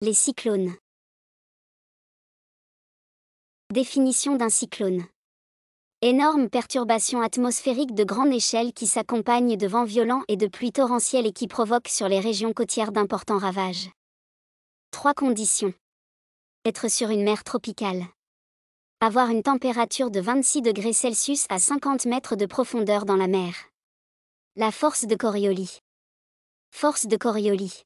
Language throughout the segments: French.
Les cyclones. Définition d'un cyclone. Énorme perturbation atmosphérique de grande échelle qui s'accompagne de vents violents et de pluies torrentielles et qui provoque sur les régions côtières d'importants ravages. 3 conditions. Être sur une mer tropicale. Avoir une température de 26 degrés Celsius à 50 mètres de profondeur dans la mer. La force de Coriolis. Force de Coriolis.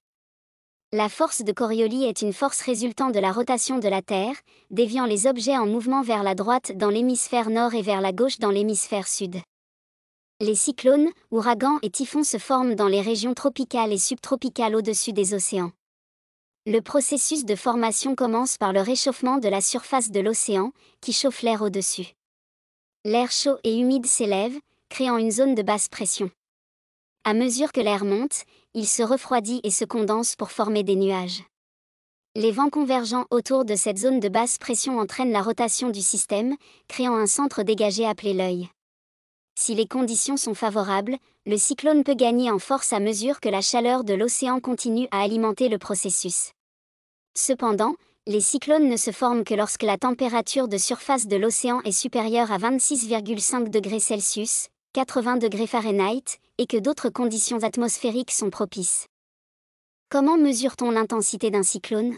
La force de Coriolis est une force résultant de la rotation de la Terre, déviant les objets en mouvement vers la droite dans l'hémisphère nord et vers la gauche dans l'hémisphère sud. Les cyclones, ouragans et typhons se forment dans les régions tropicales et subtropicales au-dessus des océans. Le processus de formation commence par le réchauffement de la surface de l'océan, qui chauffe l'air au-dessus. L'air chaud et humide s'élève, créant une zone de basse pression. À mesure que l'air monte, il se refroidit et se condense pour former des nuages. Les vents convergents autour de cette zone de basse pression entraînent la rotation du système, créant un centre dégagé appelé l'œil. Si les conditions sont favorables, le cyclone peut gagner en force à mesure que la chaleur de l'océan continue à alimenter le processus. Cependant, les cyclones ne se forment que lorsque la température de surface de l'océan est supérieure à 26,5 degrés Celsius, 80 degrés Fahrenheit, et que d'autres conditions atmosphériques sont propices. Comment mesure-t-on l'intensité d'un cyclone ?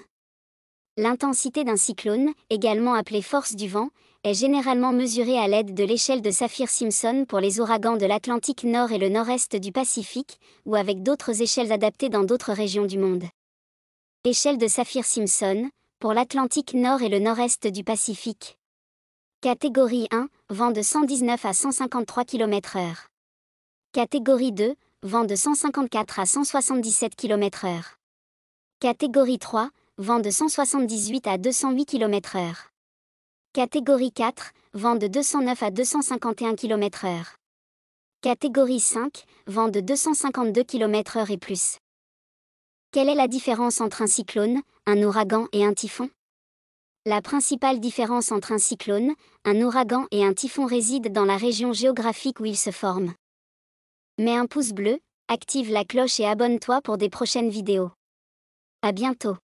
L'intensité d'un cyclone, également appelée force du vent, est généralement mesurée à l'aide de l'échelle de Saffir-Simpson pour les ouragans de l'Atlantique Nord et le Nord-Est du Pacifique, ou avec d'autres échelles adaptées dans d'autres régions du monde. Échelle de Saffir-Simpson, pour l'Atlantique Nord et le Nord-Est du Pacifique. Catégorie 1, vent de 119 à 153 km/h. Catégorie 2, vent de 154 à 177 km/h. Catégorie 3, vent de 178 à 208 km/h. Catégorie 4, vent de 209 à 251 km/h. Catégorie 5, vent de 252 km/h et plus. Quelle est la différence entre un cyclone, un ouragan et un typhon ? La principale différence entre un cyclone, un ouragan et un typhon réside dans la région géographique où ils se forment. Mets un pouce bleu, active la cloche et abonne-toi pour des prochaines vidéos. À bientôt.